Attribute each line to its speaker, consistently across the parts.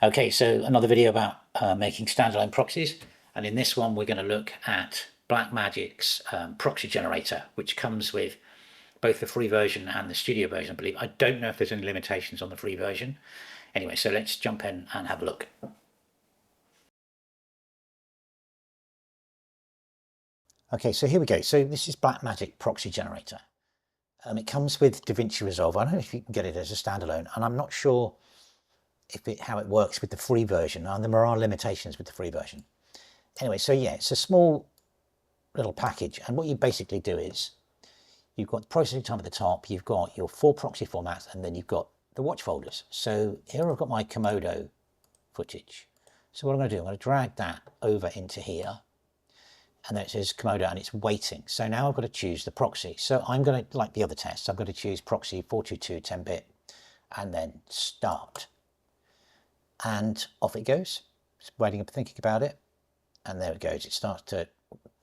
Speaker 1: Okay, so another video about making standalone proxies, and in this one we're going to look at Blackmagic's Proxy Generator, which comes with both the free version and the studio version, I believe. I don't know if there's any limitations on the free version. Anyway, so let's jump in and have a look. Okay, so here we go. So this is Blackmagic Proxy Generator. It comes with DaVinci Resolve. I don't know if you can get it as a standalone, and I'm not sure how it works with the free version, and there are limitations with the free version. Anyway, so yeah, it's a small little package, and what you basically do is you've got the processing time at the top, you've got your 4 proxy formats, and then you've got the watch folders. So here I've got my Komodo footage. So what I'm going to do, I'm going to drag that over into here, and then it says Komodo and it's waiting. So now I've got to choose the proxy. So I'm going to, like the other tests, I'm going to choose proxy 422 10-bit and then start. And off it goes. It's waiting up, thinking about it. And there it goes. It starts to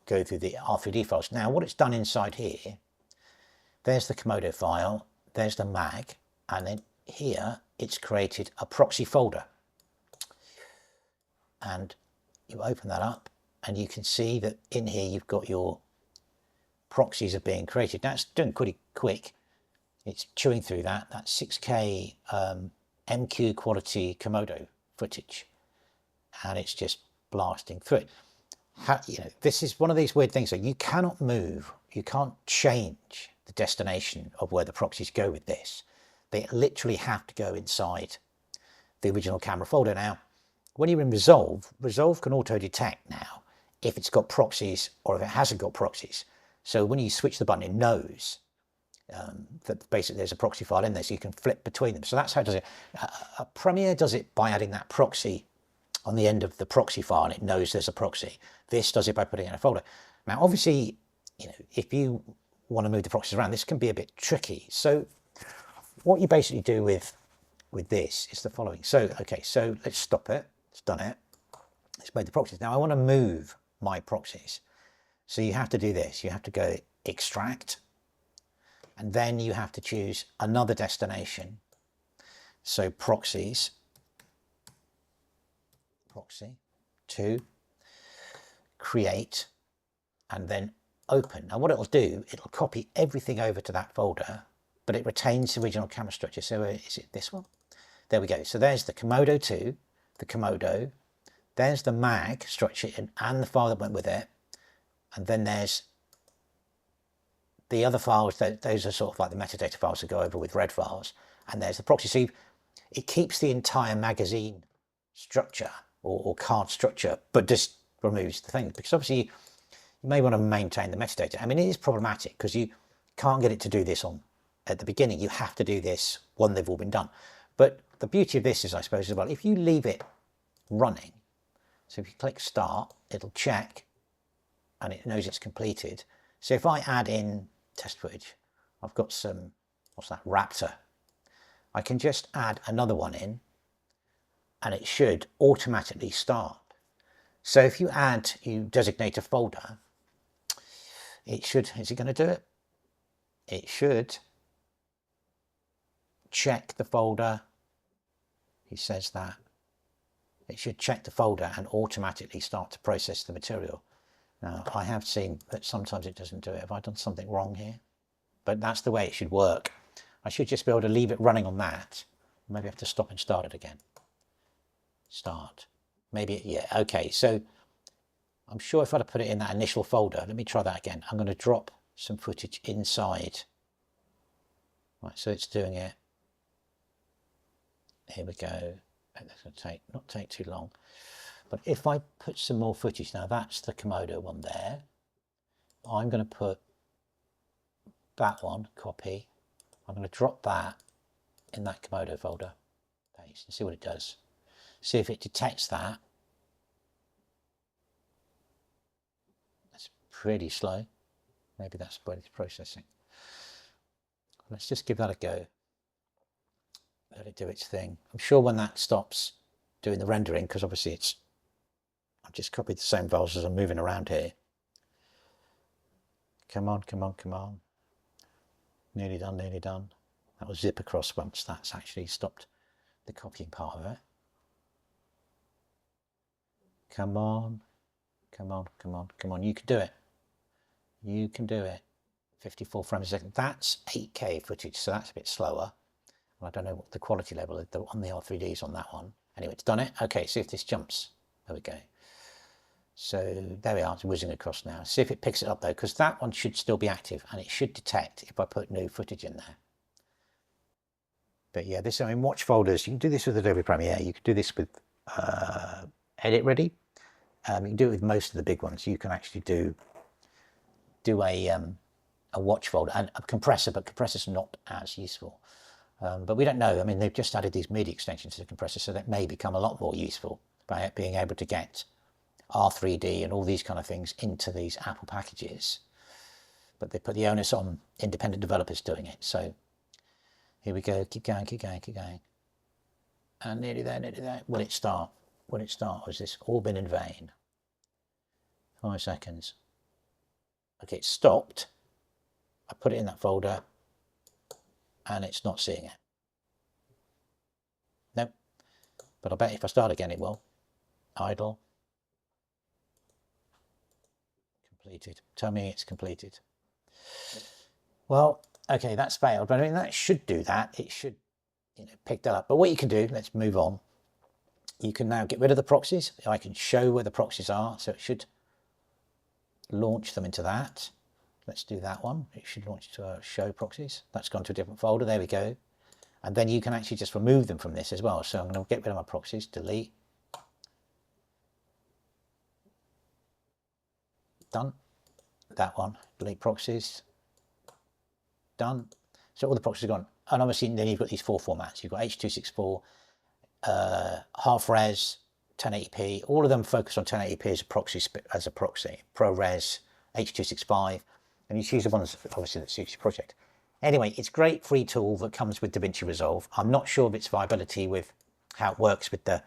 Speaker 1: go through the R3D files. Now what it's done inside here, there's the Komodo file, there's the mag, and then here it's created a proxy folder. And you open that up and you can see that in here you've got your proxies are being created. Now it's doing pretty quick. It's chewing through that. That's 6K MQ quality Komodo footage. And it's just blasting through it. This is one of these weird things that you cannot move, you can't change the destination of where the proxies go with this. They literally have to go inside the original camera folder. Now, when you're in Resolve, Resolve can auto-detect now if it's got proxies or if it hasn't got proxies. So when you switch the button, it knows that basically there's a proxy file in there, so you can flip between them. So that's how it does it. Premiere does it by adding that proxy on the end of the proxy file, and it knows there's a proxy. This does it by putting it in a folder. Now, obviously, if you want to move the proxies around, this can be a bit tricky. So what you basically do with this is the following. So, okay, so let's stop it. It's done it. It's made the proxies. Now I want to move my proxies. So you have to do this. You have to go extract, and then you have to choose another destination. So proxies, proxy 2, create, and then open. Now what it'll do, it'll copy everything over to that folder, but it retains the original camera structure. So is it this one? There we go. So there's the Komodo 2, the Komodo, there's the mag structure and the file that went with it, and then there's the other files. Those are sort of like the metadata files that go over with red files, and there's the proxy. So it keeps the entire magazine structure or card structure, but just removes the thing, because obviously you may want to maintain the metadata. I mean, it is problematic because you can't get it to do this at the beginning. You have to do this when they've all been done. But the beauty of this is, I suppose, as well, if you leave it running, so if you click start, it'll check and it knows it's completed. So if I add in test footage, I've got some, what's that, Raptor. I can just add another one in and it should automatically start. So if you designate a folder, it should, is it going to do it? It should check the folder. He says that. It should check the folder and automatically start to process the material. Now, I have seen that sometimes it doesn't do it. Have I done something wrong here? But that's the way it should work. I should just be able to leave it running on that. Maybe I have to stop and start it again. Start. Maybe, yeah, okay. So I'm sure if I'd have put it in that initial folder, let me try that again. I'm going to drop some footage inside. Right, so it's doing it. Here we go. That's going to not take too long. But if I put some more footage, now that's the Komodo one there. I'm going to put that one, copy. I'm going to drop that in that Komodo folder. Paste and see what it does. See if it detects that. That's pretty slow. Maybe that's what it's processing. Let's just give that a go. Let it do its thing. I'm sure when that stops doing the rendering, because obviously I've just copied the same files as I'm moving around here. Come on, come on, come on. Nearly done, nearly done. That will zip across once that's actually stopped the copying part of it. Come on. Come on, come on, come on. You can do it. You can do it. 54 frames a second. That's 8K footage, so that's a bit slower. Well, I don't know what the quality level is on the R3Ds on that one. Anyway, it's done it. Okay, see if this jumps. There we go. So there we are, it's whizzing across now. See if it picks it up though, because that one should still be active and it should detect if I put new footage in there. But yeah, this, I mean, watch folders, you can do this with Adobe Premiere, you can do this with Edit Ready. You can do it with most of the big ones. You can actually do a watch folder and a compressor, but compressor's not as useful. But we don't know. I mean, they've just added these MIDI extensions to the compressor, so that may become a lot more useful by being able to get R3D and all these kind of things into these Apple packages. But they put the onus on independent developers doing it. So here we go. Keep going, keep going, keep going. And nearly there, nearly there. Will it start? Will it start? Or has this all been in vain? 5 seconds. Okay, it stopped. I put it in that folder and it's not seeing it. Nope. But I bet if I start again it will. Idle. Completed. Tell me it's completed. Well, okay, that's failed, but I mean that should do that. It should, you know, pick that up. But what you can do, let's move on. You can now get rid of the proxies. I can show where the proxies are, so it should launch them into that. Let's do that one. It should launch to show proxies. That's gone to a different folder. There we go. And then you can actually just remove them from this as well. So I'm going to get rid of my proxies, delete. Done. That one, delete proxies. Done. So all the proxies are gone. And obviously then you've got these 4 formats. You've got H.264, half res, 1080p. All of them focus on 1080p as a proxy. ProRes, H.265. And you choose the ones obviously that suits your project. Anyway, it's a great free tool that comes with DaVinci Resolve. I'm not sure of its viability with how it works with the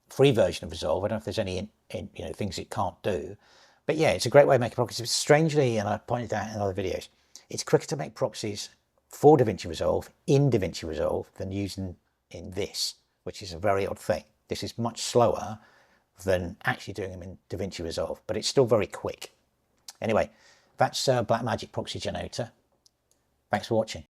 Speaker 1: free version of Resolve. I don't know if there's any things it can't do. But yeah, it's a great way of making proxies. Strangely, and I pointed out in other videos, it's quicker to make proxies for DaVinci Resolve in DaVinci Resolve than using in this, which is a very odd thing. This is much slower than actually doing them in DaVinci Resolve, but it's still very quick. Anyway, that's Blackmagic Proxy Generator. Thanks for watching.